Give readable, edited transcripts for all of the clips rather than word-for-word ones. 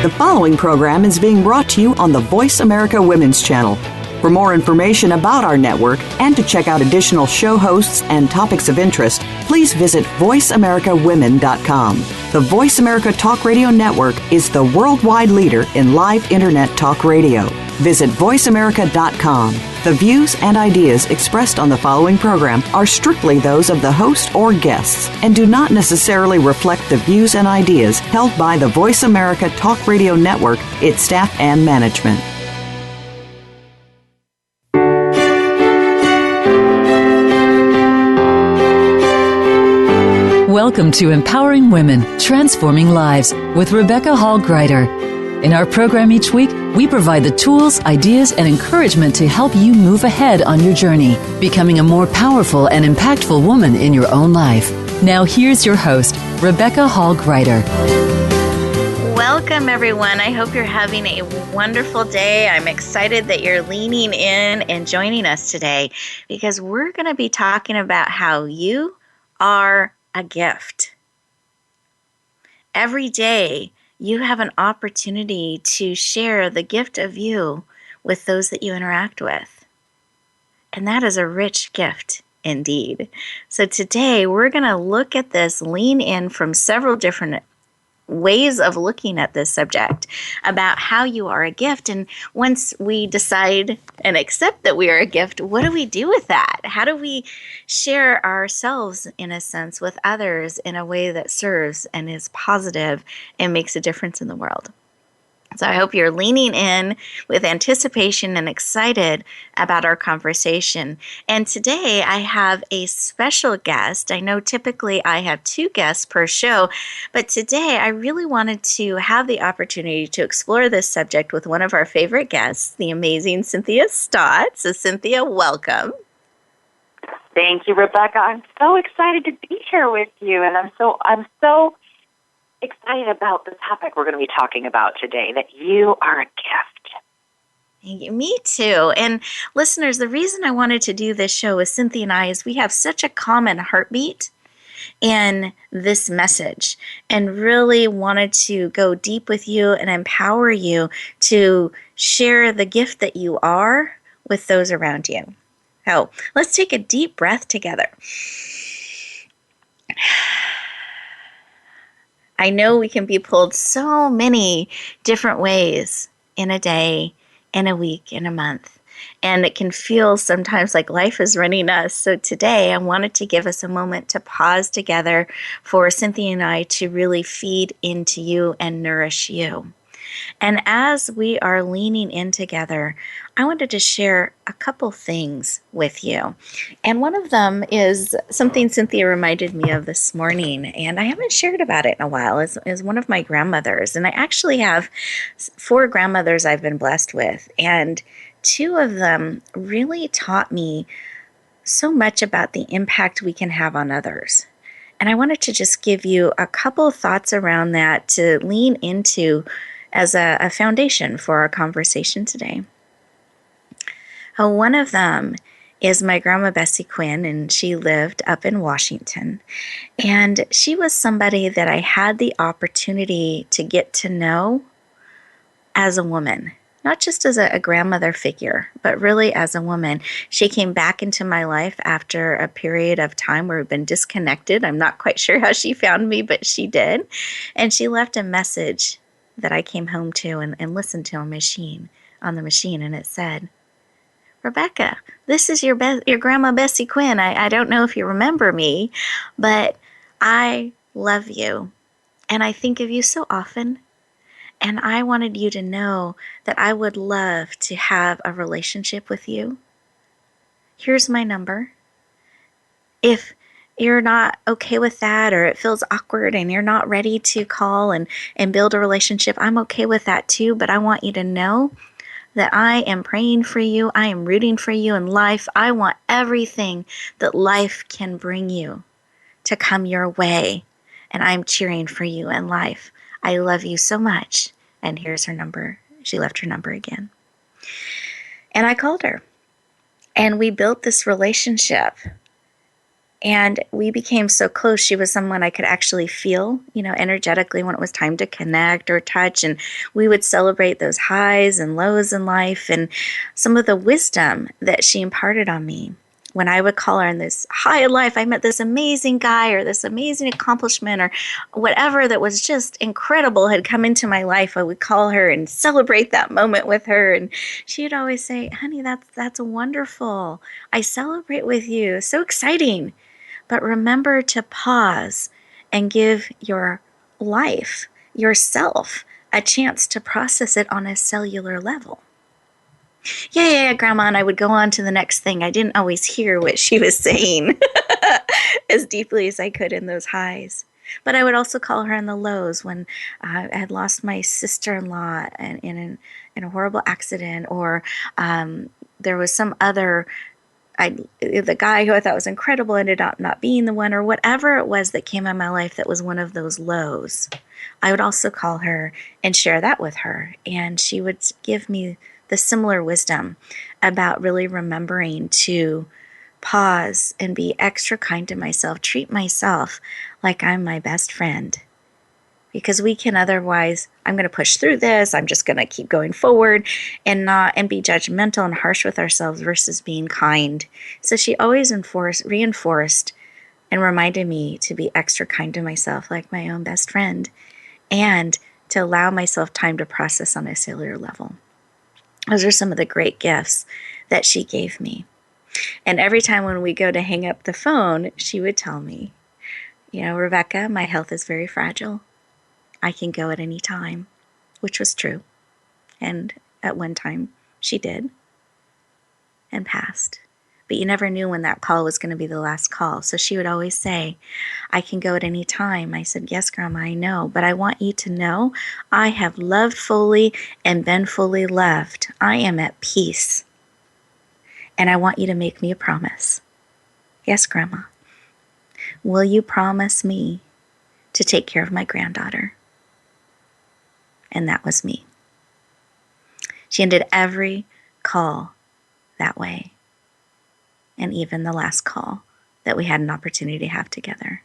The following program is being brought to you on the Voice America Women's Channel. For more information about our network and to check out additional show hosts and topics of interest, please visit voiceamericawomen.com. The Voice America Talk Radio Network is the worldwide leader in live Internet talk radio. Visit voiceamerica.com. The views and ideas expressed on the following program are strictly those of the host or guests and do not necessarily reflect the views and ideas held by the Voice America Talk Radio Network, its staff, and management. Welcome to Empowering Women, Transforming Lives with Rebecca Hall Gruyter. In our program each week, we provide the tools, ideas, and encouragement to help you move ahead on your journey, becoming a more powerful and impactful woman in your own life. Now here's your host, Rebecca Hall Gruyter. Welcome, everyone. I hope you're having a wonderful day. I'm excited that you're leaning in and joining us today because we're going to be talking about how you are a gift. Every day, you have an opportunity to share the gift of you with those that you interact with. And that is a rich gift indeed. So today we're going to look at this, lean in from several different ways of looking at this subject about how you are a gift. And once we decide and accept that we are a gift, what do we do with that? How do we share ourselves, in a sense, with others in a way that serves and is positive and makes a difference in the world? So I hope you're leaning in with anticipation and excited about our conversation. And today I have a special guest. I know typically I have 2 guests per show, but today I really wanted to have the opportunity to explore this subject with one of our favorite guests, the amazing Cynthia Stott. So Cynthia, welcome. Thank you, Rebecca. I'm so excited to be here with you, and I'm so excited about the topic we're going to be talking about today, that you are a gift. Me too. And listeners, the reason I wanted to do this show with Cynthia and I is we have such a common heartbeat in this message and really wanted to go deep with you and empower you to share the gift that you are with those around you. So let's take a deep breath together. I know we can be pulled so many different ways in a day, in a week, in a month. And it can feel sometimes like life is running us. So today I wanted to give us a moment to pause together for Cynthia and I to really feed into you and nourish you. And as we are leaning in together, I wanted to share a couple things with you. And one of them is something Cynthia reminded me of this morning, and I haven't shared about it in a while, is one of my grandmothers. And I actually have 4 grandmothers I've been blessed with, and 2 of them really taught me so much about the impact we can have on others. And I wanted to just give you a couple thoughts around that to lean into as a foundation for our conversation today. One of them is my grandma Bessie Quinn, and she lived up in Washington. And she was somebody that I had the opportunity to get to know as a woman, not just as a grandmother figure, but really as a woman. She came back into my life after a period of time where we've been disconnected. I'm not quite sure how she found me, but she did. And she left a message that I came home to and listened to on the machine, and it said, "Rebecca, this is your grandma Bessie Quinn. I don't know if you remember me, but I love you, and I think of you so often, and I wanted you to know that I would love to have a relationship with you. Here's my number. If you're not okay with that, or it feels awkward and you're not ready to call and build a relationship, I'm okay with that too, but I want you to know that I am praying for you. I am rooting for you in life. I want everything that life can bring you to come your way, and I'm cheering for you in life. I love you so much." And here's her number. She left her number again. And I called her, and we built this relationship And we became so close. She was someone I could actually feel, energetically when it was time to connect or touch. And we would celebrate those highs and lows in life and some of the wisdom that she imparted on me. When I would call her in this high of life, I met this amazing guy or this amazing accomplishment or whatever that was just incredible had come into my life. I would call her and celebrate that moment with her. And she'd always say, honey, that's wonderful. I celebrate with you. So exciting. But remember to pause and give your life, yourself, a chance to process it on a cellular level. Yeah, Grandma, and I would go on to the next thing. I didn't always hear what she was saying as deeply as I could in those highs. But I would also call her in the lows when I had lost my sister-in-law in a horrible accident, or there was some other, the guy who I thought was incredible ended up not being the one, or whatever it was that came in my life that was one of those lows. I would also call her and share that with her, and she would give me the similar wisdom about really remembering to pause and be extra kind to myself, treat myself like I'm my best friend. Because we can otherwise, I'm going to push through this, I'm just going to keep going forward and be judgmental and harsh with ourselves versus being kind. So she always reinforced and reminded me to be extra kind to myself like my own best friend, and to allow myself time to process on a cellular level. Those are some of the great gifts that she gave me. And every time when we go to hang up the phone, she would tell me, Rebecca, my health is very fragile. I can go at any time, which was true. And at one time she did and passed. But you never knew when that call was going to be the last call. So she would always say, I can go at any time. I said, yes, Grandma, I know. But I want you to know I have loved fully and been fully loved. I am at peace. And I want you to make me a promise. Yes, Grandma. Will you promise me to take care of my granddaughter? And that was me. She ended every call that way. And even the last call that we had an opportunity to have together.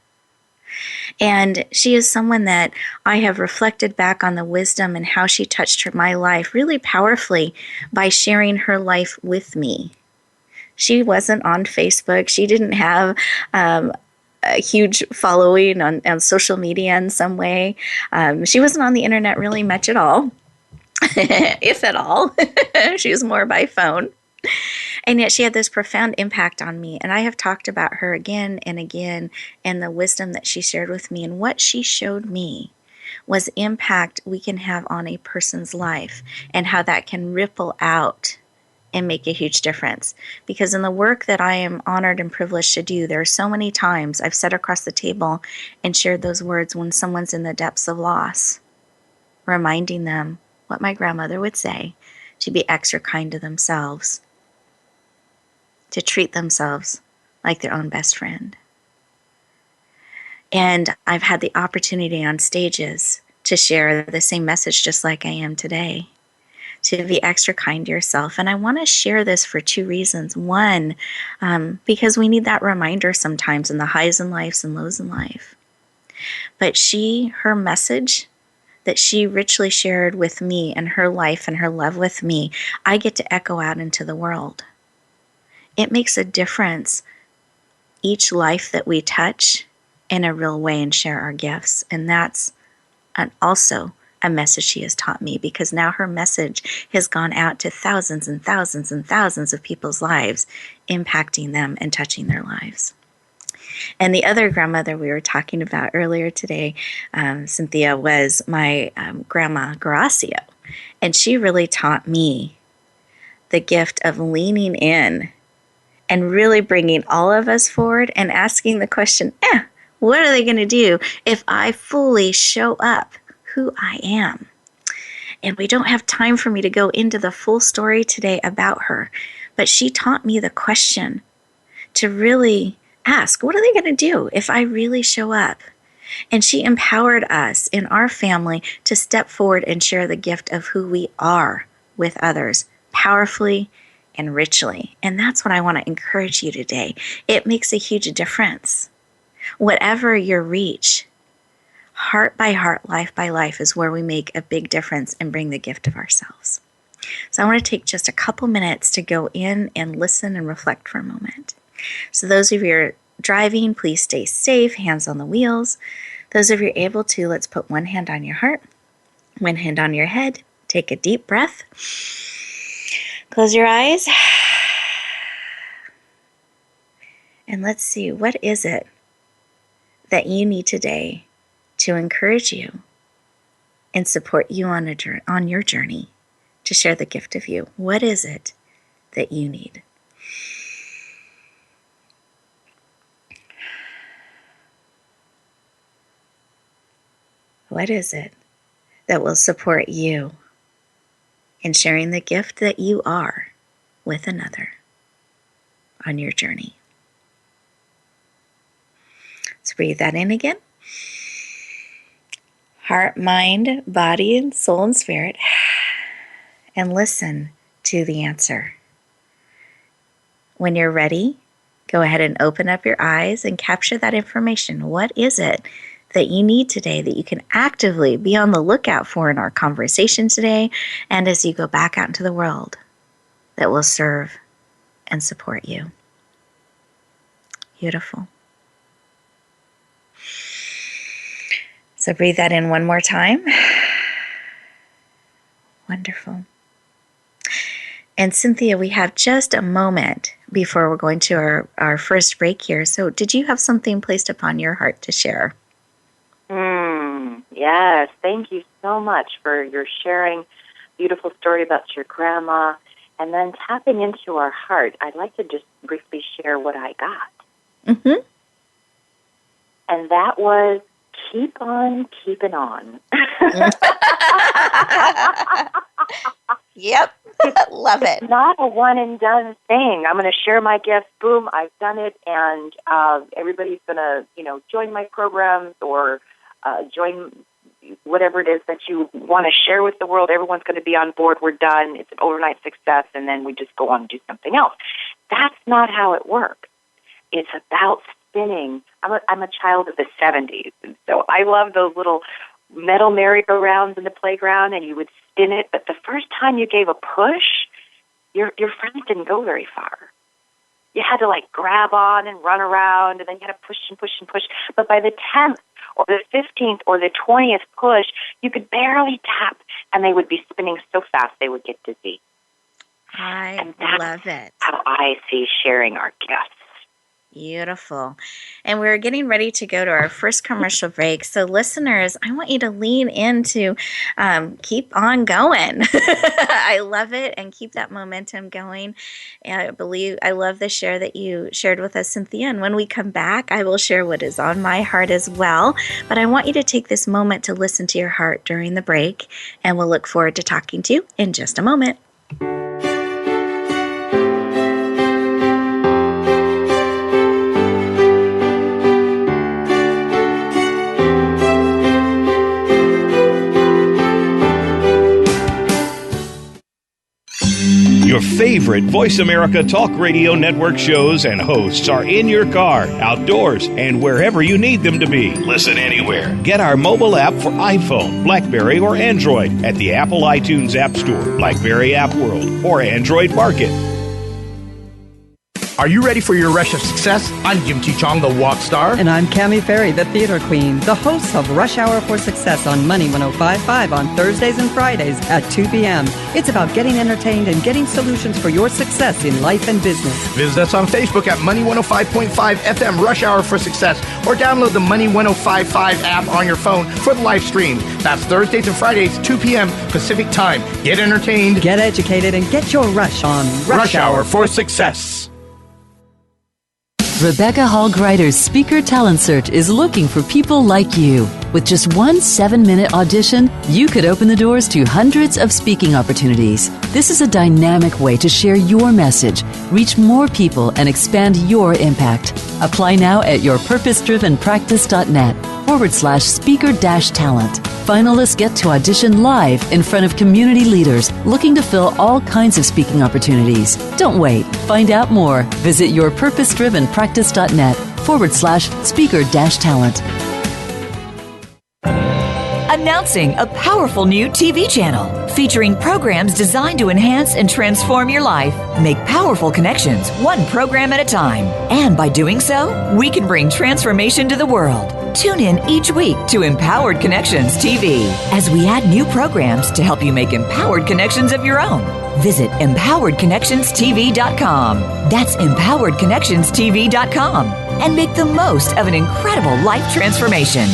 And she is someone that I have reflected back on the wisdom and how she touched my life really powerfully by sharing her life with me. She wasn't on Facebook. She didn't have a huge following on social media in some way. She wasn't on the internet really much at all, if at all. She was more by phone. And yet she had this profound impact on me. And I have talked about her again and again, and the wisdom that she shared with me. And what she showed me was impact we can have on a person's life and how that can ripple out and make a huge difference. Because in the work that I am honored and privileged to do, there are so many times I've sat across the table and shared those words when someone's in the depths of loss, reminding them what my grandmother would say, to be extra kind to themselves, to treat themselves like their own best friend. And I've had the opportunity on stages to share the same message just like I am today, to be extra kind to yourself. And I want to share this for two reasons. One, because we need that reminder sometimes in the highs in life and lows in life. But her message that she richly shared with me and her life and her love with me, I get to echo out into the world. It makes a difference each life that we touch in a real way and share our gifts. And that's also a message she has taught me, because now her message has gone out to thousands and thousands and thousands of people's lives, impacting them and touching their lives. And the other grandmother we were talking about earlier today, Cynthia, was my grandma Gracio. And she really taught me the gift of leaning in and really bringing all of us forward and asking the question, what are they going to do if I fully show up who I am? And we don't have time for me to go into the full story today about her, but she taught me the question to really ask, what are they going to do if I really show up? And she empowered us in our family to step forward and share the gift of who we are with others, powerfully and richly. And that's what I want to encourage you today. It makes a huge difference. Whatever your reach, heart by heart, life by life is where we make a big difference and bring the gift of ourselves. So I want to take just a couple minutes to go in and listen and reflect for a moment. So those of you who are driving, please stay safe, hands on the wheels. Those of you able to, let's put one hand on your heart, one hand on your head. Take a deep breath. Close your eyes. And let's see, what is it that you need today to encourage you and support you on your journey to share the gift of you? What is it that you need? What is it that will support you in sharing the gift that you are with another on your journey? So breathe that in again. Heart, mind, body, and soul and spirit. And listen to the answer. When you're ready, go ahead and open up your eyes and capture that information. What is it that you need today that you can actively be on the lookout for in our conversation today and as you go back out into the world that will serve and support you? Beautiful. So breathe that in one more time. Wonderful. And Cynthia, we have just a moment before we're going to our first break here. So did you have something placed upon your heart to share? Yes, thank you so much for your sharing. Beautiful story about your grandma. And then tapping into our heart, I'd like to just briefly share what I got. Mm-hmm. And that was, keep on keeping on. Yep. Love it. It's not a one-and-done thing. I'm going to share my gift. Boom, I've done it. And everybody's going to, join my programs or join whatever it is that you want to share with the world. Everyone's going to be on board. We're done. It's an overnight success, and then we just go on and do something else. That's not how it works. It's about spinning. I'm a child of the 70s, and so I love those little metal merry-go-rounds in the playground, and you would spin it, but the first time you gave a push, your friends didn't go very far. You had to, grab on and run around, and then you had to push and push and push. But by the 10th or the 15th or the 20th push, you could barely tap, and they would be spinning so fast they would get dizzy. I love it. How I see sharing our gifts. Beautiful. And we're getting ready to go to our first commercial break. So listeners, I want you to lean into keep on going. I love it, and keep that momentum going. And I love the share that you shared with us, Cynthia. And when we come back, I will share what is on my heart as well. But I want you to take this moment to listen to your heart during the break, and we'll look forward to talking to you in just a moment. Your favorite Voice America Talk Radio Network shows and hosts are in your car, outdoors, and wherever you need them to be. Listen anywhere. Get our mobile app for iPhone, BlackBerry, or Android at the Apple iTunes App Store, BlackBerry App World, or Android Market. Are you ready for your rush of success? I'm Jim T. Chong, the walk star. And I'm Cammie Ferry, the theater queen, the host of Rush Hour for Success on Money 105.5 on Thursdays and Fridays at 2 p.m. It's about getting entertained and getting solutions for your success in life and business. Visit us on Facebook at Money 105.5 FM Rush Hour for Success, or download the Money 105.5 app on your phone for the live stream. That's Thursdays and Fridays, 2 p.m. Pacific Time. Get entertained, get educated, and get your rush on Rush Hour for Success. Rebecca Hall Gruyter's Speaker Talent Search is looking for people like you. With just one 7-minute audition, you could open the doors to hundreds of speaking opportunities. This is a dynamic way to share your message, reach more people, and expand your impact. Apply now at yourpurposedrivenpractice.net/speaker-talent. Finalists get to audition live in front of community leaders looking to fill all kinds of speaking opportunities. Don't wait. Find out more. Visit yourpurposedrivenpractice.net/speaker-talent. Announcing a powerful new TV channel featuring programs designed to enhance and transform your life. Make powerful connections, one program at a time. And by doing so, we can bring transformation to the world. Tune in each week to Empowered Connections TV as we add new programs to help you make empowered connections of your own. Visit empoweredconnectionstv.com. That's empoweredconnectionstv.com. And make the most of an incredible life transformation.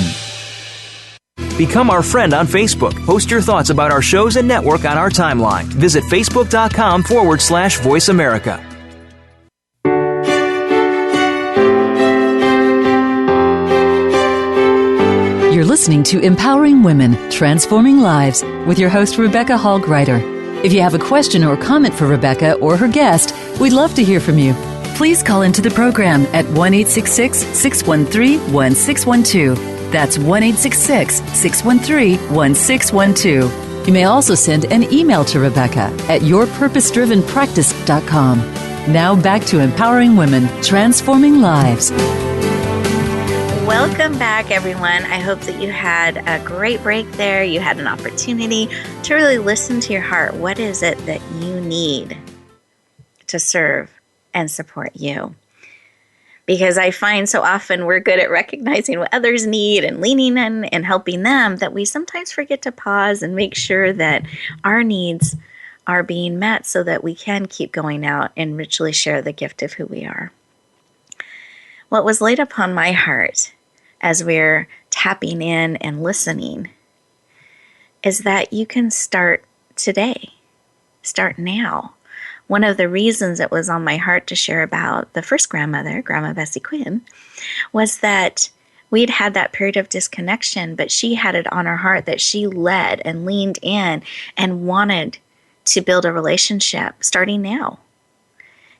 Become our friend on Facebook. Post your thoughts about our shows and network on our timeline. Visit facebook.com/Voice America. You're listening to Empowering Women, Transforming Lives with your host, Rebecca Hall Gruyter. If you have a question or comment for Rebecca or her guest, we'd love to hear from you. Please call into the program at 1-866-613-1612. That's 1-866-613-1612. You may also send an email to Rebecca at yourpurposedrivenpractice.com. Now back to Empowering Women, Transforming Lives. Welcome back, everyone. I hope that you had a great break there. You had an opportunity to really listen to your heart. What is it that you need to serve and support you? Because I find so often we're good at recognizing what others need and leaning in and helping them that we sometimes forget to pause and make sure that our needs are being met so that we can keep going out and richly share the gift of who we are. What was laid upon my heart as we're tapping in and listening is that you can start today. Start now. One of the reasons it was on my heart to share about the first grandmother, Grandma Bessie Quinn, was that we'd had that period of disconnection, but she had it on her heart that she led and leaned in and wanted to build a relationship starting now.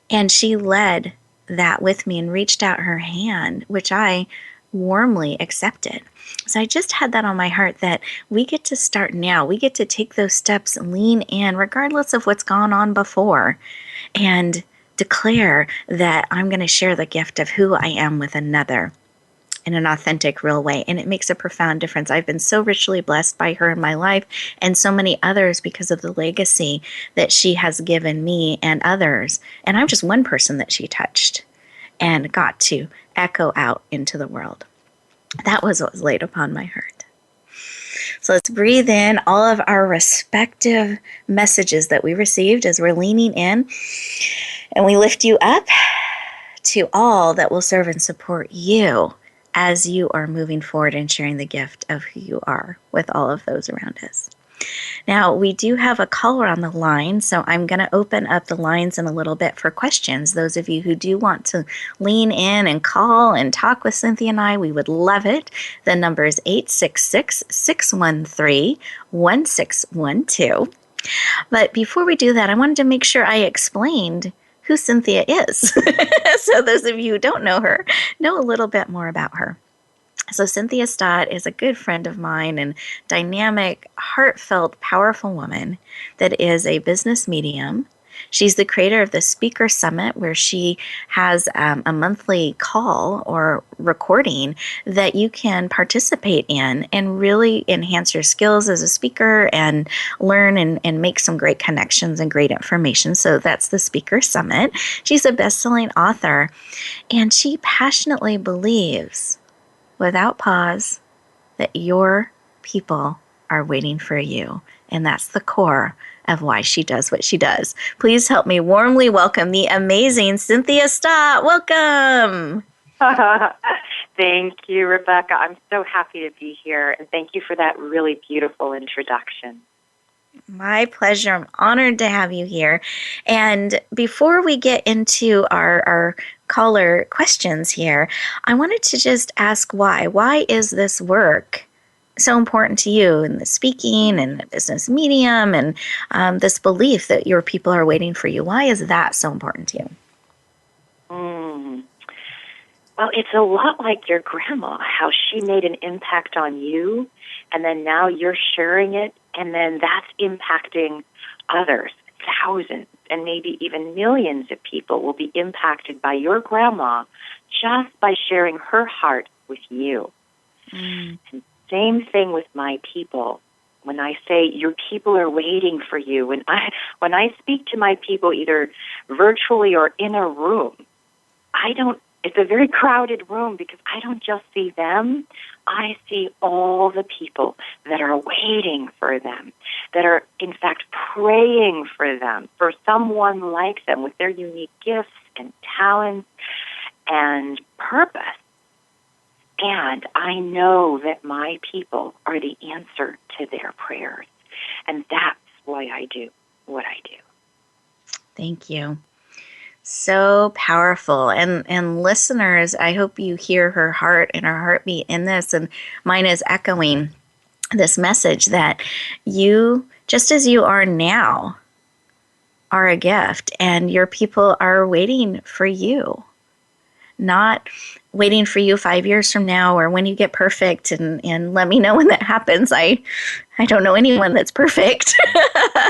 And she led that with me and reached out her hand, which I warmly accepted. So I just had that on my heart that we get to start now. We get to take those steps and lean in regardless of what's gone on before and declare that I'm going to share the gift of who I am with another in an authentic, real way. And it makes a profound difference. I've been so richly blessed by her in my life and so many others because of the legacy that she has given me and others. And I'm just one person that she touched and got to echo out into the world. That was what was laid upon my heart. So let's breathe in all of our respective messages that we received as we're leaning in. And we lift you up to all that will serve and support you as you are moving forward and sharing the gift of who you are with all of those around us. Now, we do have a caller on the line, so I'm going to open up the lines in a little bit for questions. Those of you who do want to lean in and call and talk with Cynthia and I, we would love it. The number is 866-613-1612. But before we do that, I wanted to make sure I explained who Cynthia is. So those of you who don't know her, know a little bit more about her. So Cynthia Stott is a good friend of mine and dynamic, heartfelt, powerful woman that is a business medium. She's the creator of the Speaker Summit, where she has a monthly call or recording that you can participate in and really enhance your skills as a speaker and learn and make some great connections and great information. So that's the Speaker Summit. She's a best-selling author, and she passionately believes, without pause, that your people are waiting for you. And that's the core of why she does what she does. Please help me warmly welcome the amazing Cynthia Stott. Welcome. Thank you, Rebecca. I'm so happy to be here. And thank you for that really beautiful introduction. My pleasure. I'm honored to have you here. And before we get into our caller questions here, I wanted to just ask why. Why is this work so important to you in the speaking and the business medium and this belief that your people are waiting for you? Why is that so important to you? Well, it's a lot like your grandma, how she made an impact on you, and then now you're sharing it, and then that's impacting others. Thousands and maybe even millions of people will be impacted by your grandma just by sharing her heart with you. And same thing with my people. When I say your people are waiting for you, when I speak to my people either virtually or in a room, it's a very crowded room because I don't just see them. I see all the people that are waiting for them, that are, in fact, praying for them, for someone like them with their unique gifts and talents and purpose. And I know that my people are the answer to their prayers. And that's why I do what I do. Thank you. So powerful. And listeners, I hope you hear her heart and her heartbeat in this. And mine is echoing this message that you, just as you are now, are a gift, and your people are waiting for you. Not waiting for you 5 years from now or when you get perfect and let me know when that happens. I don't know anyone that's perfect,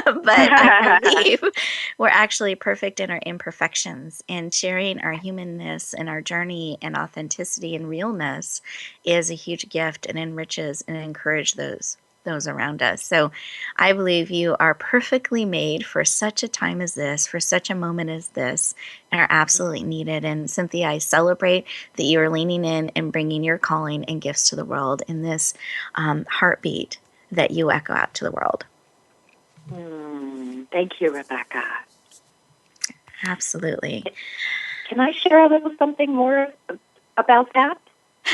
but I believe we're actually perfect in our imperfections, and sharing our humanness and our journey and authenticity and realness is a huge gift and enriches and encourages those around us. So I believe you are perfectly made for such a time as this, for such a moment as this, and are absolutely needed. And Cynthia, I celebrate that you are leaning in and bringing your calling and gifts to the world in this heartbeat that you echo out to the world. Thank you, Rebecca. Absolutely. Can I share a little something more about that?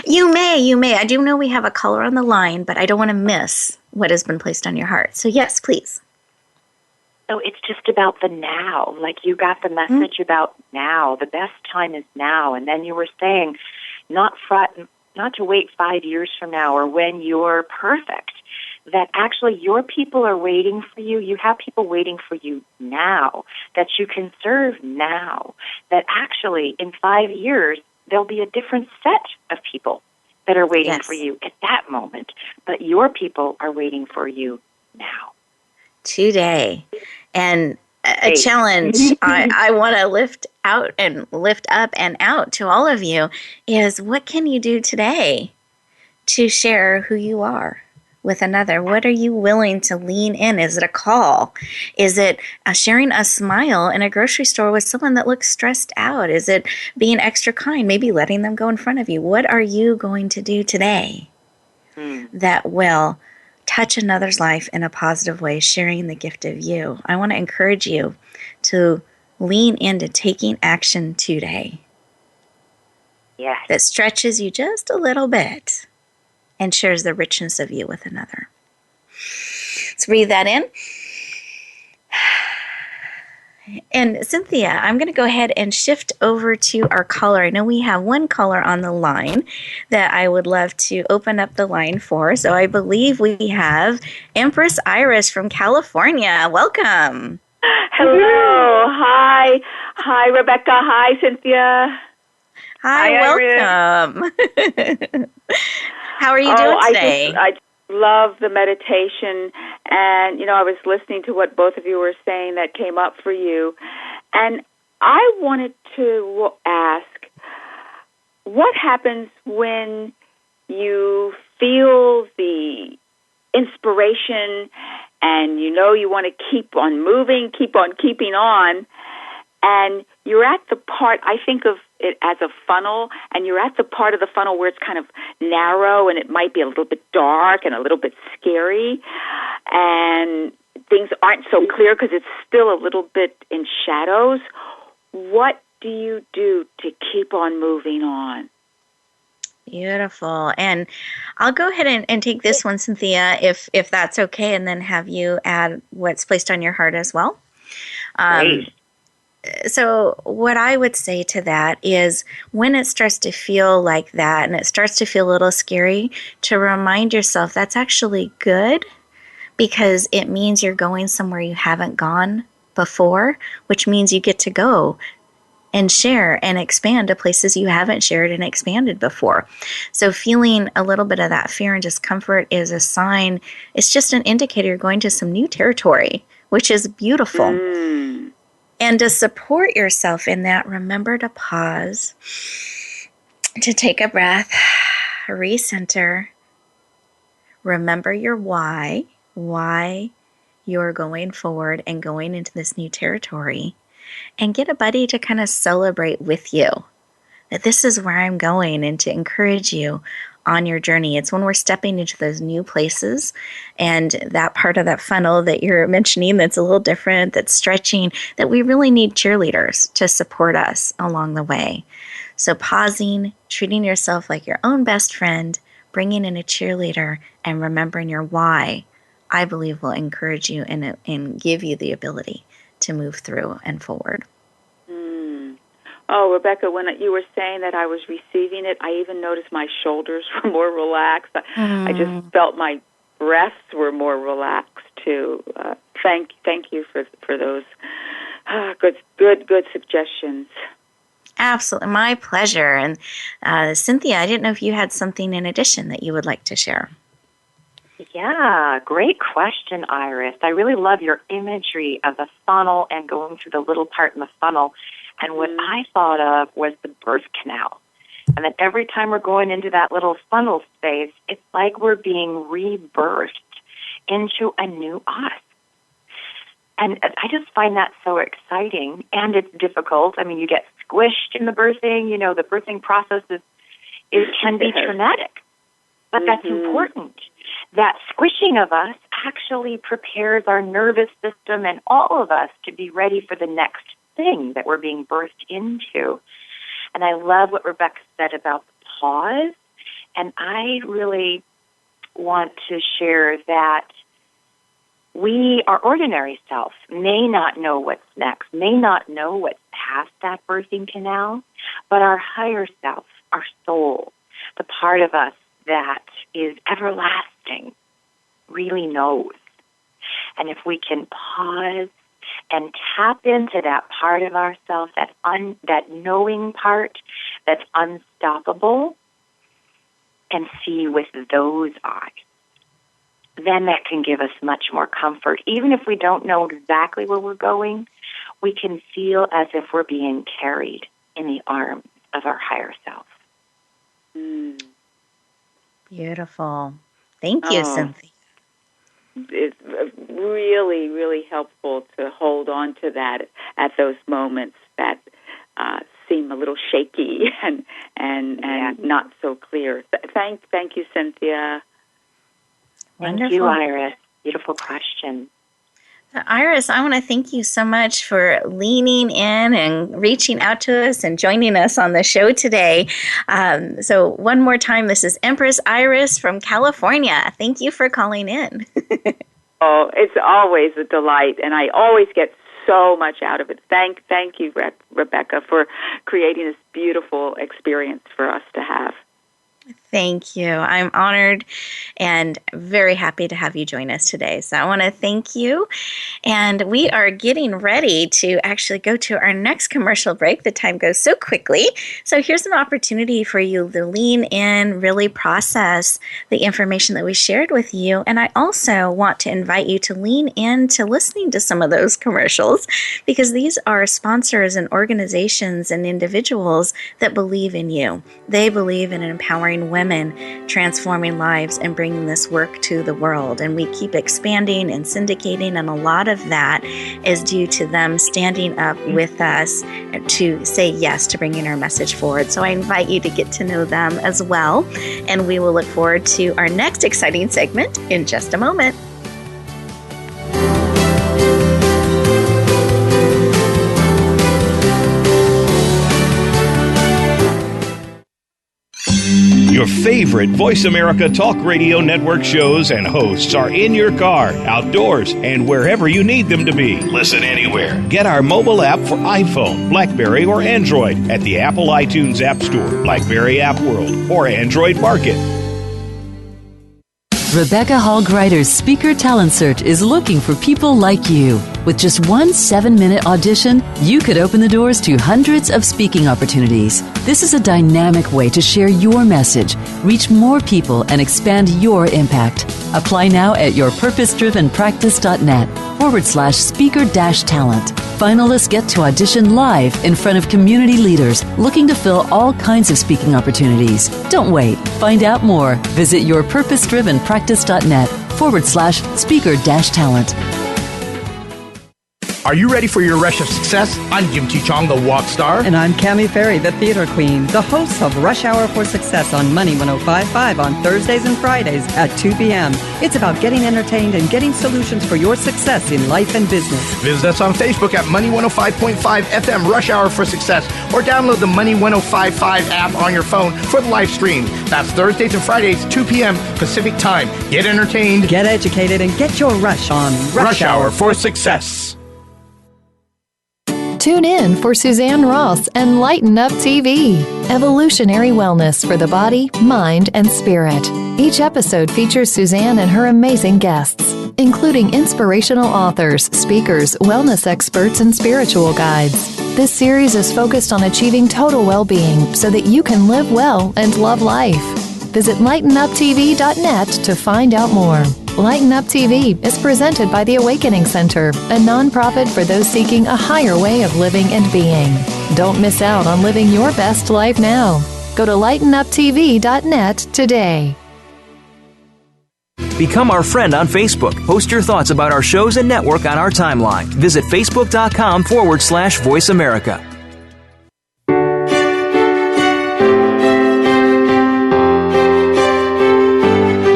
You may. I do know we have a caller on the line, but I don't want to miss what has been placed on your heart. So yes, please. So it's just about the now. Like you got the message about now. The best time is now. And then you were saying not to wait 5 years from now or when you're perfect. That actually your people are waiting for you. You have people waiting for you now. That you can serve now. That actually in 5 years there'll be a different set of people that are waiting for you at that moment. But your people are waiting for you now. Today. And a challenge I want to lift up and out to all of you is, what can you do today to share who you are with another? What are you willing to lean in? Is it a call? Is it sharing a smile in a grocery store with someone that looks stressed out? Is it being extra kind, maybe letting them go in front of you? What are you going to do today that will touch another's life in a positive way, sharing the gift of you? I want to encourage you to lean into taking action today. Yes. That stretches you just a little bit and shares the richness of you with another. Let's breathe that in. And Cynthia, I'm going to go ahead and shift over to our caller. I know we have one caller on the line that I would love to open up the line for. So I believe we have Empress Iris from California. Welcome. Hello. Hi. Hi, Rebecca. Hi, Cynthia. Hi, welcome. How are you doing today? I love the meditation, and, I was listening to what both of you were saying that came up for you, and I wanted to ask, what happens when you feel the inspiration and you want to keep on moving, keep on keeping on, and you're at the part, I think of it as a funnel, and you're at the part of the funnel where it's kind of narrow and it might be a little bit dark and a little bit scary, and things aren't so clear because it's still a little bit in shadows. What do you do to keep on moving on? Beautiful. And I'll go ahead and take this one, Cynthia, if that's okay, and then have you add what's placed on your heart as well. Great. So what I would say to that is, when it starts to feel like that and it starts to feel a little scary, to remind yourself that's actually good, because it means you're going somewhere you haven't gone before, which means you get to go and share and expand to places you haven't shared and expanded before. So feeling a little bit of that fear and discomfort is a sign. It's just an indicator you're going to some new territory, which is beautiful. And to support yourself in that, remember to pause, to take a breath, recenter, remember your why you're going forward and going into this new territory, and get a buddy to kind of celebrate with you that this is where I'm going and to encourage you on your journey. It's when we're stepping into those new places and that part of that funnel that you're mentioning that's a little different, that's stretching, that we really need cheerleaders to support us along the way. So pausing, treating yourself like your own best friend, bringing in a cheerleader, and remembering your why, I believe will encourage you and give you the ability to move through and forward. Oh, Rebecca, when you were saying that I was receiving it, I even noticed my shoulders were more relaxed. I just felt my breaths were more relaxed too. Thank you for those good suggestions. Absolutely, my pleasure. And Cynthia, I didn't know if you had something in addition that you would like to share. Yeah, great question, Iris. I really love your imagery of the funnel and going through the little part in the funnel. And what I thought of was the birth canal. And that every time we're going into that little funnel space, it's like we're being rebirthed into a new us. And I just find that so exciting. And it's difficult. I mean, you get squished in the birthing. You know, the birthing process can be traumatic. But that's important. That squishing of us actually prepares our nervous system and all of us to be ready for the next thing that we're being birthed into. And I love what Rebecca said about the pause. And I really want to share that our ordinary self may not know what's next, may not know what's past that birthing canal, but our higher self, our soul, the part of us that is everlasting, really knows. And if we can pause and tap into that part of ourselves, that knowing part that's unstoppable, and see with those eyes, then that can give us much more comfort. Even if we don't know exactly where we're going, we can feel as if we're being carried in the arms of our higher self. Beautiful. Thank you, Cynthia. It's really, really helpful to hold on to that at those moments that seem a little shaky and not so clear. Thank you, Cynthia. Wonderful. Thank you, Iris. Beautiful question. Iris, I want to thank you so much for leaning in and reaching out to us and joining us on the show today. So one more time, this is Empress Iris from California. Thank you for calling in. Oh, it's always a delight, and I always get so much out of it. Thank you, Rebecca, for creating this beautiful experience for us to have. Thank you. I'm honored and very happy to have you join us today. So I want to thank you. And we are getting ready to actually go to our next commercial break. The time goes so quickly. So here's an opportunity for you to lean in, really process the information that we shared with you. And I also want to invite you to lean into listening to some of those commercials, because these are sponsors and organizations and individuals that believe in you. They believe in empowering women, transforming lives, and bringing this work to the world. And we keep expanding and syndicating, and a lot of that is due to them standing up with us to say yes to bringing our message forward. So I invite you to get to know them as well, and we will look forward to our next exciting segment in just a moment. Your favorite Voice America Talk Radio Network shows and hosts are in your car, outdoors, and wherever you need them to be. Listen anywhere. Get our mobile app for iPhone, BlackBerry, or Android at the Apple iTunes App Store, BlackBerry App World, or Android Market. Rebecca Hall Gruyter's Speaker Talent Search is looking for people like you. With just one 7-minute audition, you could open the doors to hundreds of speaking opportunities. This is a dynamic way to share your message, reach more people, and expand your impact. Apply now at yourpurposedrivenpractice.net/speaker-talent. Finalists get to audition live in front of community leaders looking to fill all kinds of speaking opportunities. Don't wait. Find out more. Visit yourpurposedrivenpractice.net/speaker-talent. Are you ready for your rush of success? I'm Jim T. Chong, the walk star. And I'm Cammie Ferry, the theater queen, the host of Rush Hour for Success on Money 105.5 on Thursdays and Fridays at 2 p.m. It's about getting entertained and getting solutions for your success in life and business. Visit us on Facebook at Money 105.5 FM Rush Hour for Success, or download the Money 105.5 app on your phone for the live stream. That's Thursdays and Fridays, 2 p.m. Pacific Time. Get entertained, get educated, and get your rush on Rush Hour for Success. Tune in for Suzanne Ross and Lighten Up TV, evolutionary wellness for the body, mind, and spirit. Each episode features Suzanne and her amazing guests, including inspirational authors, speakers, wellness experts, and spiritual guides. This series is focused on achieving total well-being so that you can live well and love life. Visit lightenuptv.net to find out more. Lighten Up TV is presented by the Awakening Center, a nonprofit for those seeking a higher way of living and being. Don't miss out on living your best life now. Go to lightenuptv.net today. Become our friend on Facebook. Post your thoughts about our shows and network on our timeline. Visit facebook.com/Voice America.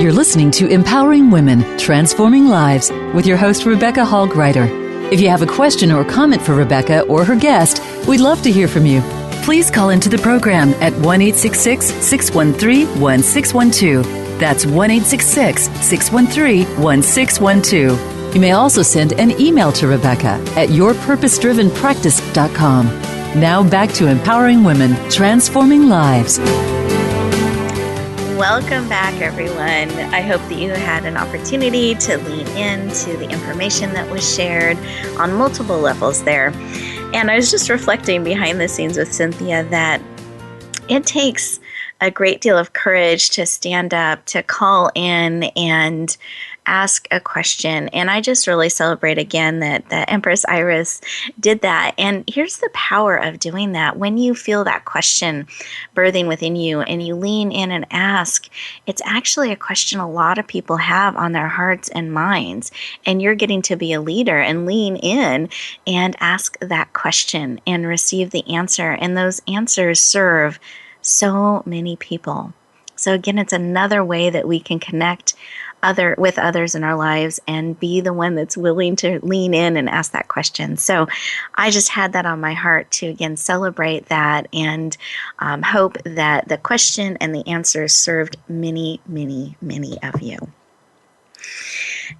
You're listening to Empowering Women, Transforming Lives with your host, Rebecca Hall Gruyter. If you have a question or comment for Rebecca or her guest, we'd love to hear from you. Please call into the program at 1-866-613-1612. That's 1-866-613-1612. You may also send an email to Rebecca at yourpurposedrivenpractice.com. Now back to Empowering Women, Transforming Lives. Welcome back, everyone. I hope that you had an opportunity to lean into the information that was shared on multiple levels there. And I was just reflecting behind the scenes with Cynthia that it takes a great deal of courage to stand up, to call in and ask a question. And I just really celebrate again that the Empress Iris did that. And here's the power of doing that. When you feel that question birthing within you and you lean in and ask, it's actually a question a lot of people have on their hearts and minds. And you're getting to be a leader and lean in and ask that question and receive the answer. And those answers serve so many people. So again, it's another way that we can connect with others in our lives and be the one that's willing to lean in and ask that question. So I just had that on my heart to again celebrate that and hope that the question and the answer served many, many, many of you.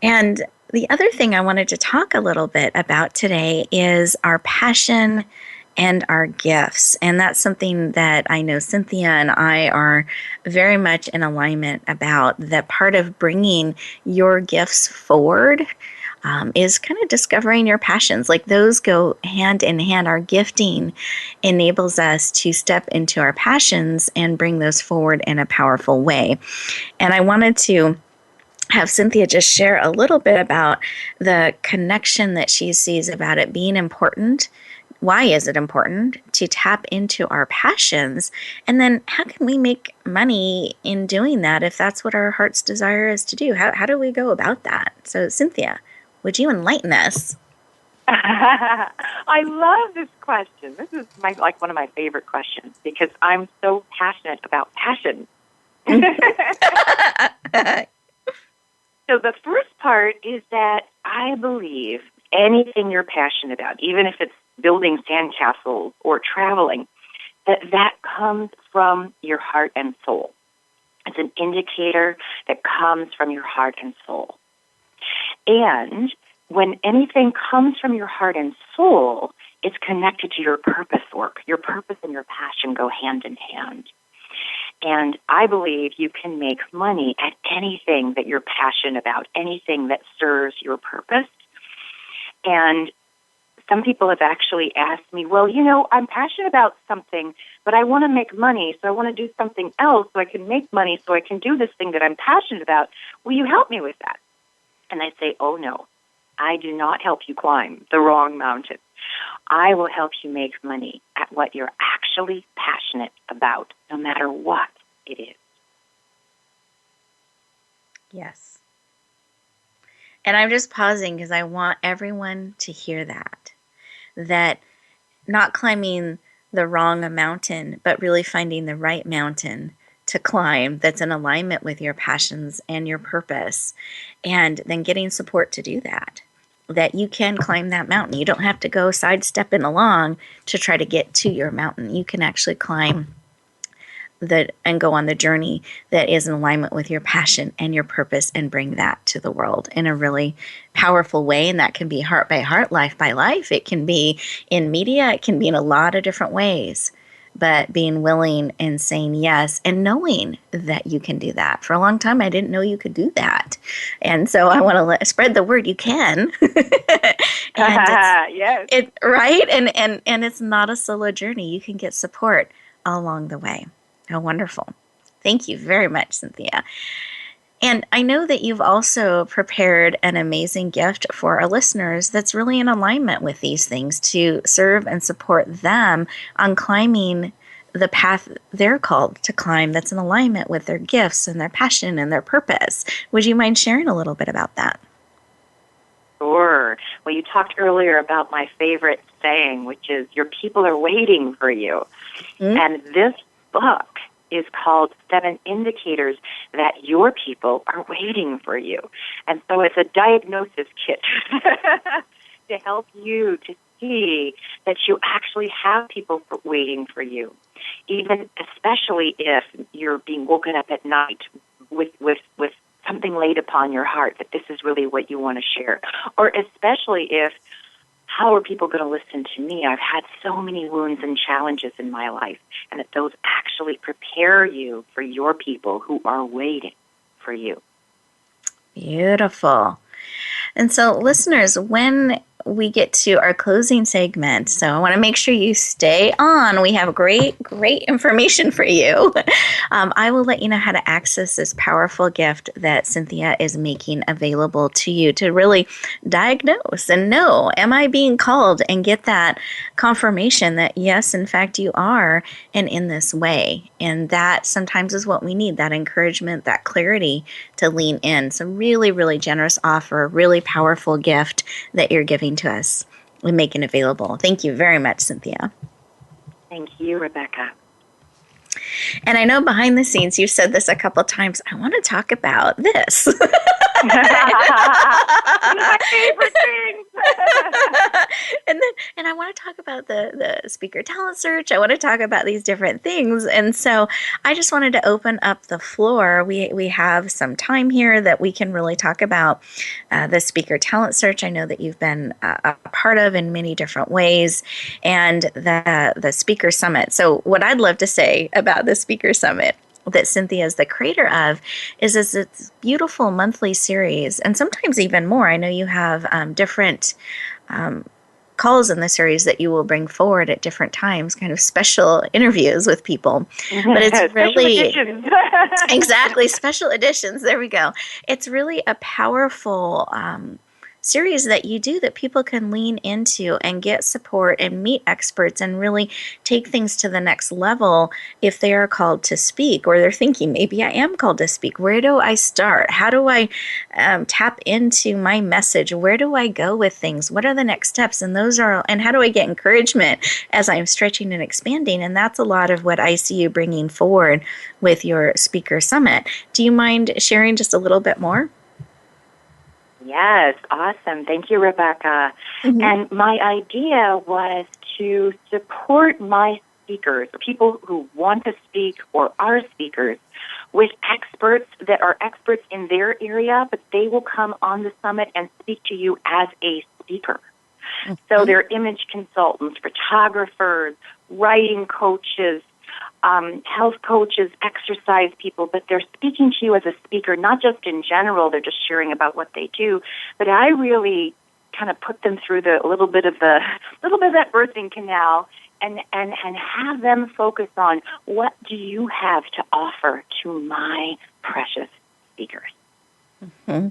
And the other thing I wanted to talk a little bit about today is our passion and our gifts. And that's something that I know Cynthia and I are very much in alignment about. That part of bringing your gifts forward is kind of discovering your passions. Like those go hand in hand. Our gifting enables us to step into our passions and bring those forward in a powerful way. And I wanted to have Cynthia just share a little bit about the connection that she sees about it being important. Why is it important to tap into our passions? And then how can we make money in doing that if that's what our heart's desire is to do? How do we go about that? So, Cynthia, would you enlighten us? I love this question. This is one of my favorite questions because I'm so passionate about passion. So the first part is that I believe anything you're passionate about, even if it's building sandcastles or traveling, that comes from your heart and soul. It's an indicator that comes from your heart and soul. And when anything comes from your heart and soul, it's connected to your purpose work. Your purpose and your passion go hand in hand. And I believe you can make money at anything that you're passionate about, anything that serves your purpose. And some people have actually asked me, well, I'm passionate about something, but I want to make money, so I want to do something else so I can make money so I can do this thing that I'm passionate about. Will you help me with that? And I say, oh, no, I do not help you climb the wrong mountain. I will help you make money at what you're actually passionate about, no matter what it is. Yes. And I'm just pausing because I want everyone to hear that not climbing the wrong mountain, but really finding the right mountain to climb that's in alignment with your passions and your purpose, and then getting support to do that you can climb that mountain. You don't have to go sidestepping along to try to get to your mountain. You can actually climb and go on the journey that is in alignment with your passion and your purpose and bring that to the world in a really powerful way. And that can be heart by heart, life by life. It can be in media. It can be in a lot of different ways. But being willing and saying yes and knowing that you can do that. For a long time, I didn't know you could do that. And so I want to spread the word you can. Yes. Right? And it's not a solo journey. You can get support along the way. Oh, wonderful. Thank you very much, Cynthia. And I know that you've also prepared an amazing gift for our listeners that's really in alignment with these things to serve and support them on climbing the path they're called to climb that's in alignment with their gifts and their passion and their purpose. Would you mind sharing a little bit about that? Sure. Well, you talked earlier about my favorite saying, which is, your people are waiting for you. Mm-hmm. And this book is called 7 Indicators That Your People Are Waiting for You. And so it's a diagnosis kit to help you to see that you actually have people waiting for you, even especially if you're being woken up at night with something laid upon your heart, that this is really what you want to share. Or especially if, how are people going to listen to me? I've had so many wounds and challenges in my life, and that those actually prepare you for your people who are waiting for you. Beautiful. And so, listeners, when we get to our closing segment, so I want to make sure you stay on. We have great information for you. I will let you know how to access this powerful gift that Cynthia is making available to you to really diagnose and know, am I being called, and get that confirmation that yes, in fact, you are, and in this way. And that sometimes is what we need, that encouragement, that clarity to lean in. So really, really generous offer, really powerful gift that you're giving to us and making available. Thank you very much, Cynthia. Thank you, Rebecca. And I know behind the scenes you've said this a couple times. I want to talk about this. One of my favorite things. and I want to talk about the speaker talent search. I want to talk about these different things. And so I just wanted to open up the floor. We have some time here that we can really talk about the speaker talent search. I know that you've been a part of in many different ways, and the speaker summit. So what I'd love to say about the speaker summit that Cynthia is the creator of is this beautiful monthly series, and sometimes even more. I know you have different calls in the series that you will bring forward at different times, kind of special interviews with people. But it's really exactly special editions. There we go. It's really a powerful series that you do that people can lean into and get support and meet experts and really take things to the next level if they are called to speak, or they're thinking, maybe I am called to speak. Where do I start? How do I tap into my message? Where do I go with things? What are the next steps? And how do I get encouragement as I'm stretching and expanding? And that's a lot of what I see you bringing forward with your speaker summit. Do you mind sharing just a little bit more? Yes, awesome. Thank you, Rebecca. Mm-hmm. And my idea was to support my speakers, people who want to speak or are speakers, with experts that are experts in their area, but they will come on the summit and speak to you as a speaker. Mm-hmm. So they're image consultants, photographers, writing coaches, health coaches, exercise people, but they're speaking to you as a speaker, not just in general, they're just sharing about what they do, but I really kind of put them through a little bit of that birthing canal and have them focus on what do you have to offer to my precious speakers. Mm-hmm.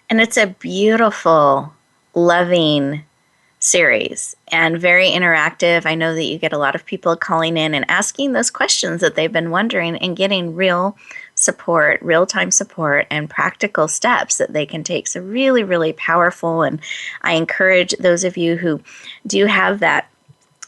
And it's a beautiful, loving series and very interactive. I know that you get a lot of people calling in and asking those questions that they've been wondering and getting real support, real-time support, and practical steps that they can take. So really, really powerful. And I encourage those of you who do have that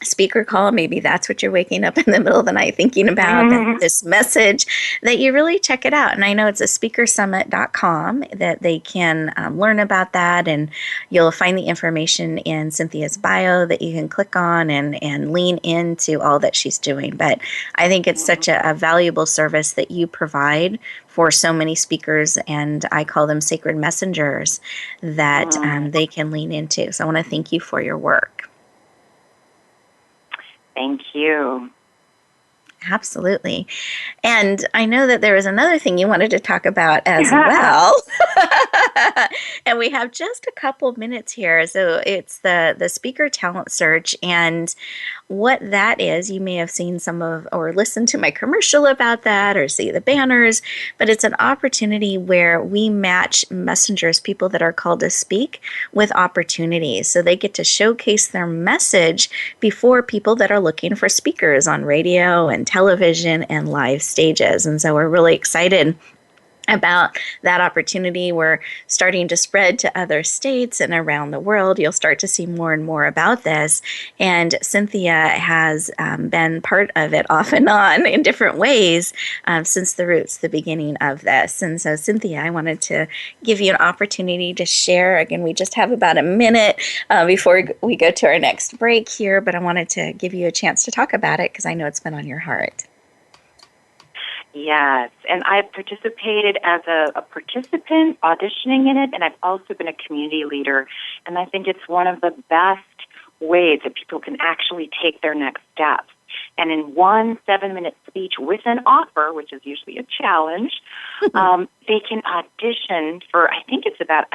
speaker call, maybe that's what you're waking up in the middle of the night thinking about, this message, that you really check it out. And I know it's a speakersummit.com that they can learn about that, and you'll find the information in Cynthia's bio that you can click on and lean into all that she's doing. But I think it's such a valuable service that you provide for so many speakers, and I call them sacred messengers that they can lean into. So I want to thank you for your work. Thank you. Absolutely. And I know that there was another thing you wanted to talk about as well. And we have just a couple of minutes here. So it's the speaker talent search, and what that is. You may have seen or listened to my commercial about that, or see the banners, but it's an opportunity where we match messengers, people that are called to speak, with opportunities. So they get to showcase their message before people that are looking for speakers on radio and television and live stages. And so we're really excited about that opportunity. We're starting to spread to other states and around the world. You'll start to see more and more about this. And Cynthia has been part of it off and on in different ways since the beginning of this. And so, Cynthia, I wanted to give you an opportunity to share. Again, we just have about a minute before we go to our next break here, but I wanted to give you a chance to talk about it because I know it's been on your heart. Yes, and I've participated as a participant auditioning in it, and I've also been a community leader, and I think it's one of the best ways that people can actually take their next steps. And in one 7-minute speech with an offer, which is usually a challenge, they can audition for, I think it's about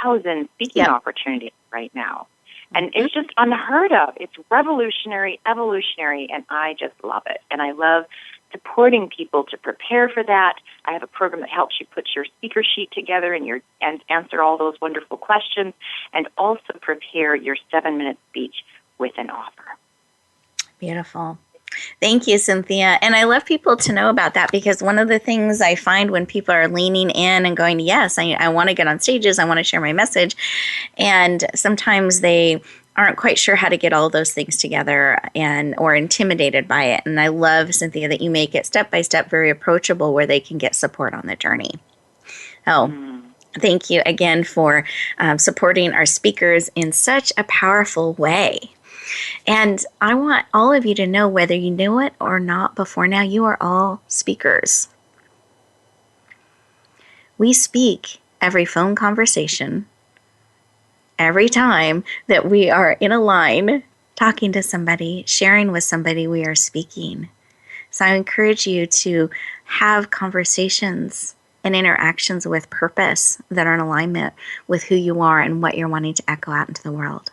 1,000 speaking opportunities right now. And it's just unheard of. It's revolutionary, evolutionary, and I just love it. And I love supporting people to prepare for that. I have a program that helps you put your speaker sheet together and answer all those wonderful questions, and also prepare your 7-minute speech with an offer. Beautiful. Thank you, Cynthia. And I love people to know about that, because one of the things I find when people are leaning in and going, yes, I want to get on stages, I want to share my message, and sometimes they aren't quite sure how to get all those things together or intimidated by it. And I love, Cynthia, that you make it step by step very approachable where they can get support on the journey. Thank you again for supporting our speakers in such a powerful way. And I want all of you to know, whether you knew it or not before now, you are all speakers. We speak every phone conversation, every time that we are in a line talking to somebody, sharing with somebody, we are speaking. So I encourage you to have conversations and interactions with purpose that are in alignment with who you are and what you're wanting to echo out into the world.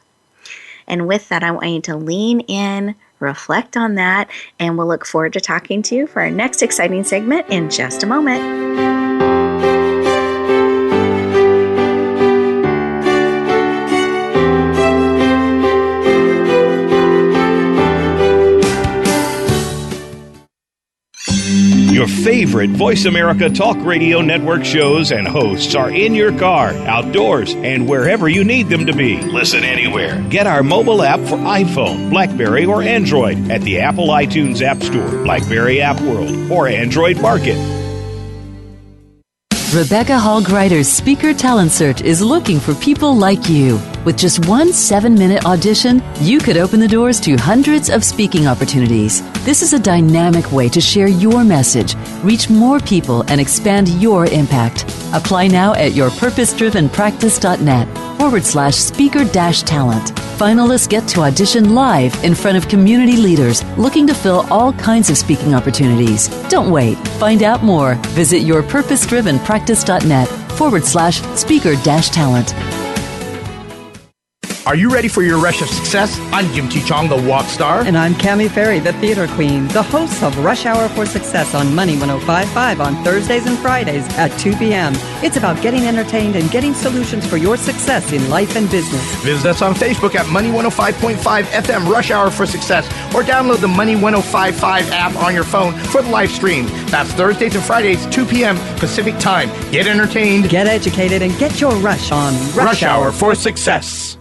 And with that, I want you to lean in, reflect on that, and we'll look forward to talking to you for our next exciting segment in just a moment. Your favorite Voice America Talk Radio Network shows and hosts are in your car, outdoors, and wherever you need them to be. Listen anywhere. Get our mobile app for iPhone, BlackBerry, or Android at the Apple iTunes App Store, BlackBerry App World, or Android Market. Rebecca Hall Gruyter's Speaker Talent Search is looking for people like you. With just one 7-minute audition, you could open the doors to hundreds of speaking opportunities. This is a dynamic way to share your message, reach more people, and expand your impact. Apply now at yourpurposedrivenpractice.net/speaker-talent. Finalists get to audition live in front of community leaders looking to fill all kinds of speaking opportunities. Don't wait. Find out more. Visit yourpurposedrivenpractice.net/speaker-talent. Are you ready for your rush of success? I'm Jim T. Chong, the Walk Star. And I'm Cammie Ferry, the Theater Queen, the hosts of Rush Hour for Success on Money 105.5 on Thursdays and Fridays at 2 p.m. It's about getting entertained and getting solutions for your success in life and business. Visit us on Facebook at Money 105.5 FM Rush Hour for Success, or download the Money 105.5 app on your phone for the live stream. That's Thursdays and Fridays, 2 p.m. Pacific Time. Get entertained, get educated, and get your rush on Rush Hour for Success.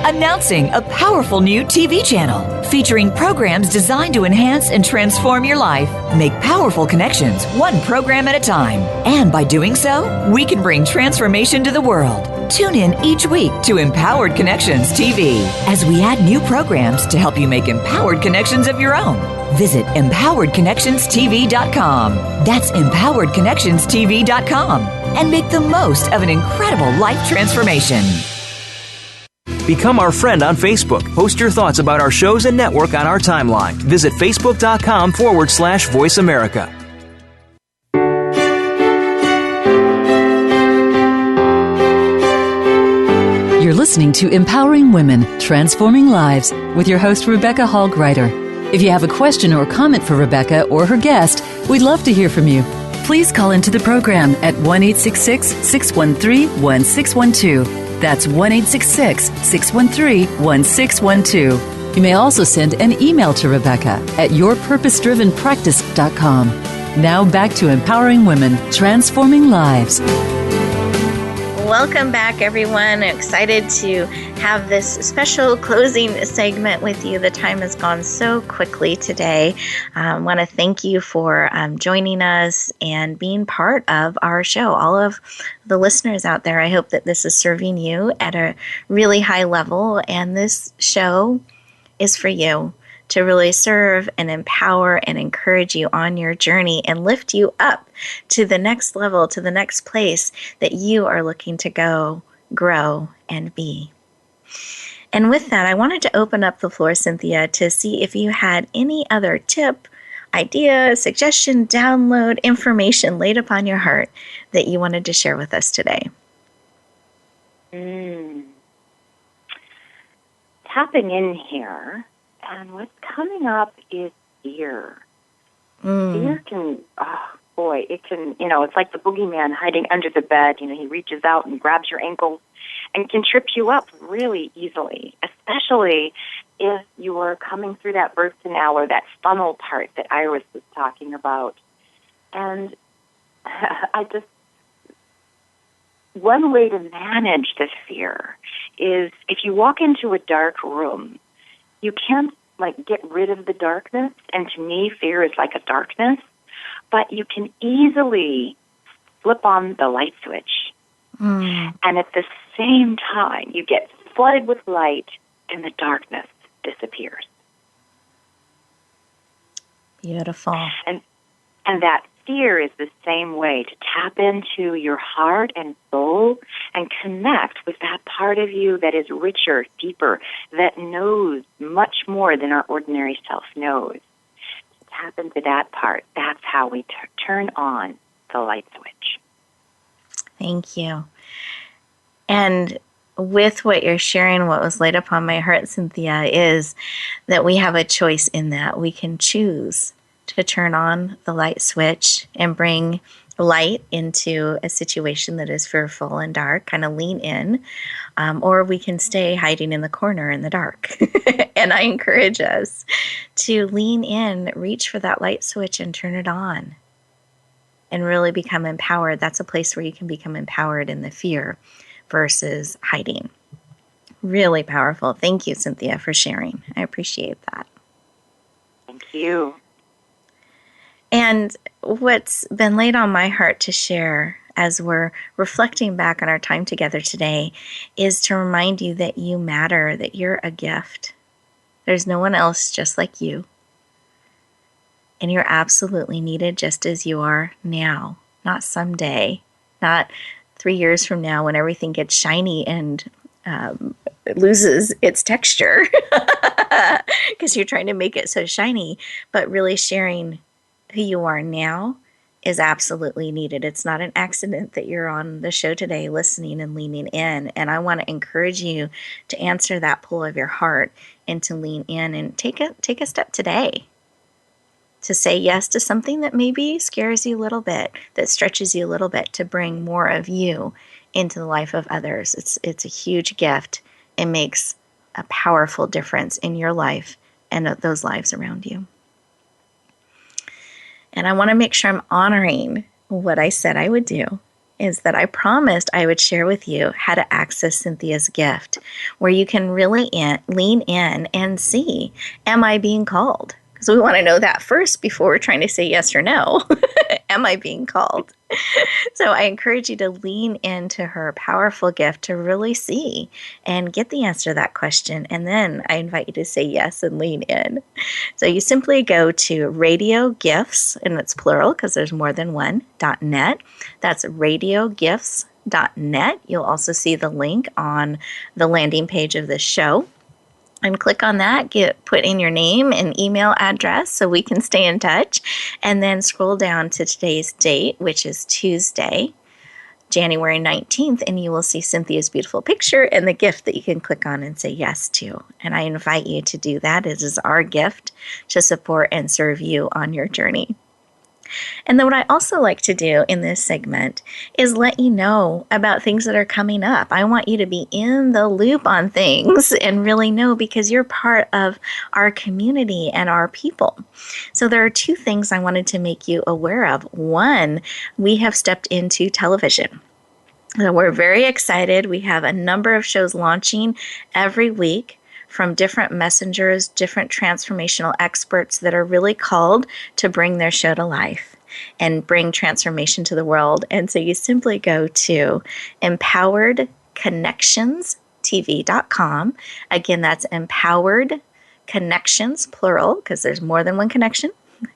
Announcing a powerful new TV channel featuring programs designed to enhance and transform your life. Make powerful connections, one program at a time. And by doing so, we can bring transformation to the world. Tune in each week to Empowered Connections TV as we add new programs to help you make empowered connections of your own. Visit empoweredconnectionstv.com. That's empoweredconnectionstv.com. And make the most of an incredible life transformation. Become our friend on Facebook. Post your thoughts about our shows and network on our timeline. Visit facebook.com/Voice America. You're listening to Empowering Women, Transforming Lives with your host, Rebecca Hall Gruyter. If you have a question or comment for Rebecca or her guest, we'd love to hear from you. Please call into the program at 1-866-613-1612. That's 1-866-613-1612. You may also send an email to Rebecca at yourpurposedrivenpractice.com. Now back to Empowering Women, Transforming Lives. Welcome back, everyone. Excited to have this special closing segment with you. The time has gone so quickly today. I want to thank you for joining us and being part of our show. All of the listeners out there, I hope that this is serving you at a really high level, and this show is for you to really serve and empower and encourage you on your journey and lift you up to the next level, to the next place that you are looking to go, grow, and be. And with that, I wanted to open up the floor, Cynthia, to see if you had any other tip, idea, suggestion, download, information laid upon your heart that you wanted to share with us today. Tapping in here. And what's coming up is fear. Fear can, it can, it's like the boogeyman hiding under the bed. He reaches out and grabs your ankles and can trip you up really easily, especially if you are coming through that birth canal or that funnel part that Iris was talking about. And one way to manage this fear is if you walk into a dark room, you can't get rid of the darkness, and to me, fear is like a darkness, but you can easily flip on the light switch. And at the same time, you get flooded with light and the darkness disappears. Beautiful. And that fear is the same way to tap into your heart and soul and connect with that part of you that is richer, deeper, that knows much more than our ordinary self knows. To tap into that part, that's how we turn on the light switch. Thank you. And with what you're sharing, what was laid upon my heart, Cynthia, is that we have a choice in that. We can choose to turn on the light switch and bring light into a situation that is fearful and dark, kind of lean in, or we can stay hiding in the corner in the dark. And I encourage us to lean in, reach for that light switch and turn it on and really become empowered. That's a place where you can become empowered in the fear versus hiding. Really powerful. Thank you, Cynthia, for sharing. I appreciate that. Thank you. And what's been laid on my heart to share as we're reflecting back on our time together today is to remind you that you matter, that you're a gift. There's no one else just like you. And you're absolutely needed just as you are now, not someday, not 3 years from now when everything gets shiny and it loses its texture because you're trying to make it so shiny, but really sharing who you are now is absolutely needed. It's not an accident that you're on the show today listening and leaning in. And I want to encourage you to answer that pull of your heart and to lean in and take a step today to say yes to something that maybe scares you a little bit, that stretches you a little bit, to bring more of you into the life of others. It's a huge gift. It makes a powerful difference in your life and those lives around you. And I want to make sure I'm honoring what I said I would do, is that I promised I would share with you how to access Cynthia's gift, where you can really lean in and see, am I being called? Because we want to know that first before we're trying to say yes or no. Am I being called? So I encourage you to lean into her powerful gift to really see and get the answer to that question. And then I invite you to say yes and lean in. So you simply go to Radio Gifts, and it's plural because there's more than one, .net. That's radiogifts.net. You'll also see the link on the landing page of this show. And click on that, put in your name and email address so we can stay in touch. And then scroll down to today's date, which is Tuesday, January 19th, and you will see Cynthia's beautiful picture and the gift that you can click on and say yes to. And I invite you to do that. It is our gift to support and serve you on your journey. And then what I also like to do in this segment is let you know about things that are coming up. I want you to be in the loop on things and really know, because you're part of our community and our people. So there are two things I wanted to make you aware of. One, we have stepped into television. So we're very excited. We have a number of shows launching every week from different messengers, different transformational experts that are really called to bring their show to life and bring transformation to the world. And so you simply go to empoweredconnectionstv.com. Again, that's Empowered Connections, plural, because there's more than one connection,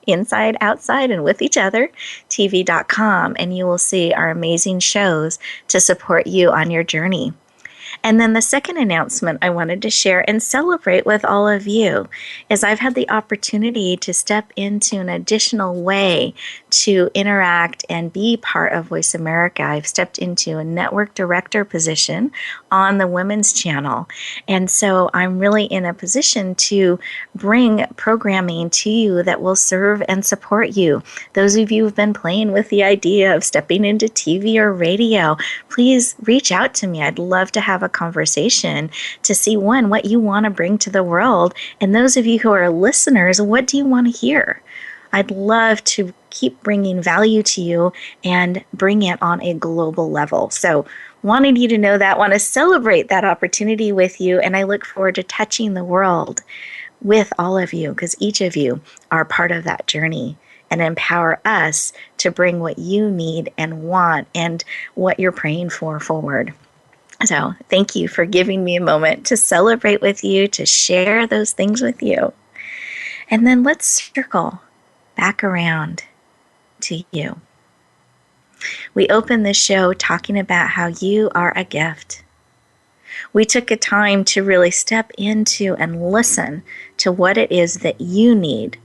inside, outside, and with each other, tv.com. And you will see our amazing shows to support you on your journey. And then the second announcement I wanted to share and celebrate with all of you is I've had the opportunity to step into an additional way to interact and be part of Voice America. I've stepped into a network director position on the Women's Channel. And so I'm really in a position to bring programming to you that will serve and support you. Those of you who've been playing with the idea of stepping into TV or radio, please reach out to me. I'd love to have a conversation to see, one, what you want to bring to the world, and those of you who are listeners, what do you want to hear? I'd love to keep bringing value to you and bring it on a global level. So wanted you to know that, want to celebrate that opportunity with you, and I look forward to touching the world with all of you, because each of you are part of that journey, and empower us to bring what you need and want and what you're praying for forward. So thank you for giving me a moment to celebrate with you, to share those things with you. And then let's circle back around to you. We opened this show talking about how you are a gift. We took a time to really step into and listen to what it is that you need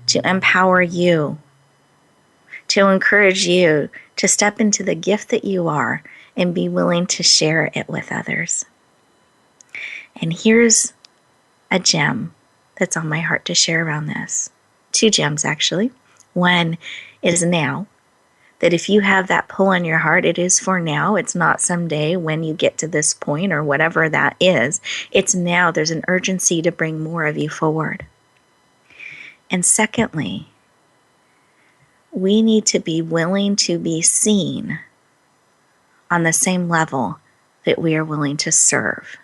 to empower you, to encourage you to step into the gift that you are and be willing to share it with others. And here's a gem that's on my heart to share around this. Two gems, actually. One is now, that if you have that pull on your heart, it is for now. It's not someday when you get to this point or whatever that is. It's now. There's an urgency to bring more of you forward. And secondly, we need to be willing to be seen on the same level that we are willing to serve.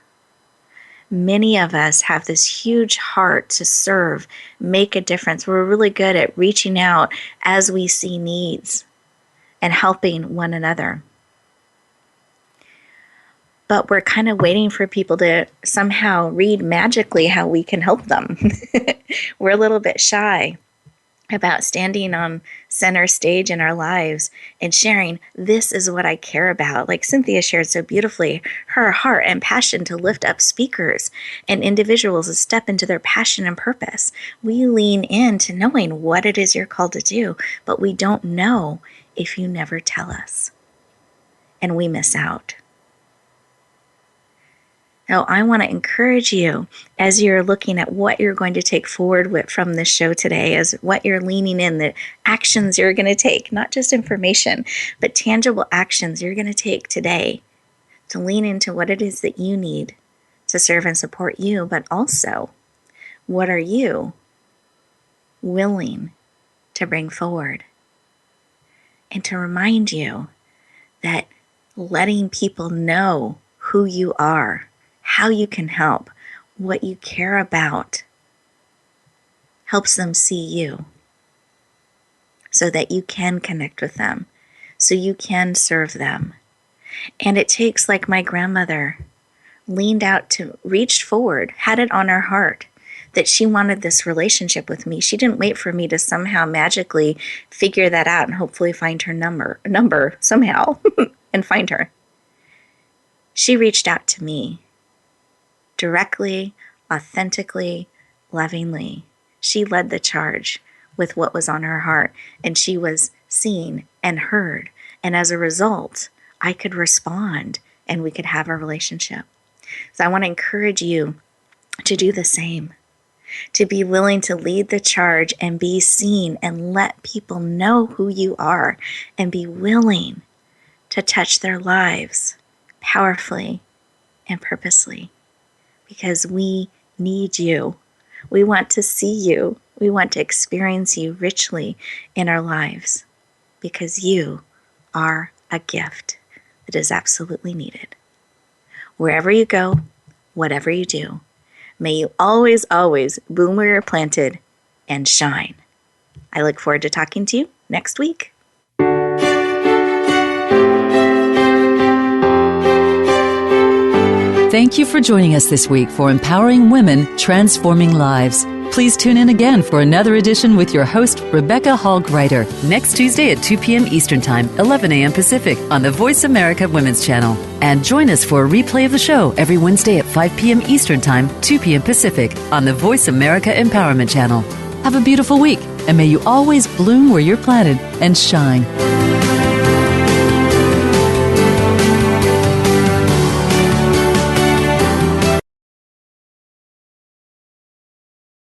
Many of us have this huge heart to serve, make a difference. We're really good at reaching out as we see needs. and helping one another. But we're kind of waiting for people to somehow read magically how we can help them. We're a little bit shy about standing on center stage in our lives and sharing, this is what I care about. Like Cynthia shared so beautifully, her heart and passion to lift up speakers and individuals to step into their passion and purpose. We lean into knowing what it is you're called to do, but we don't know if you never tell us. And we miss out. Now, I want to encourage you as you're looking at what you're going to take forward from this show today, as what you're leaning in, the actions you're going to take, not just information, but tangible actions you're going to take today to lean into what it is that you need to serve and support you, but also what are you willing to bring forward? And to remind you that letting people know who you are, how you can help, what you care about, helps them see you so that you can connect with them, so you can serve them. And it takes, like my grandmother, leaned out reached forward, had it on her heart that she wanted this relationship with me. She didn't wait for me to somehow magically figure that out and hopefully find her number somehow and find her. She reached out to me. Directly, authentically, lovingly. She led the charge with what was on her heart, and she was seen and heard. And as a result, I could respond and we could have a relationship. So I want to encourage you to do the same, to be willing to lead the charge and be seen and let people know who you are and be willing to touch their lives powerfully and purposely. Because we need you. We want to see you. We want to experience you richly in our lives because you are a gift that is absolutely needed. Wherever you go, whatever you do, may you always, always bloom where you're planted and shine. I look forward to talking to you next week. Thank you for joining us this week for Empowering Women, Transforming Lives. Please tune in again for another edition with your host, Rebecca Hall Gruyter, next Tuesday at 2 p.m. Eastern Time, 11 a.m. Pacific on the Voice America Women's Channel. And join us for a replay of the show every Wednesday at 5 p.m. Eastern Time, 2 p.m. Pacific on the Voice America Empowerment Channel. Have a beautiful week, and may you always bloom where you're planted and shine.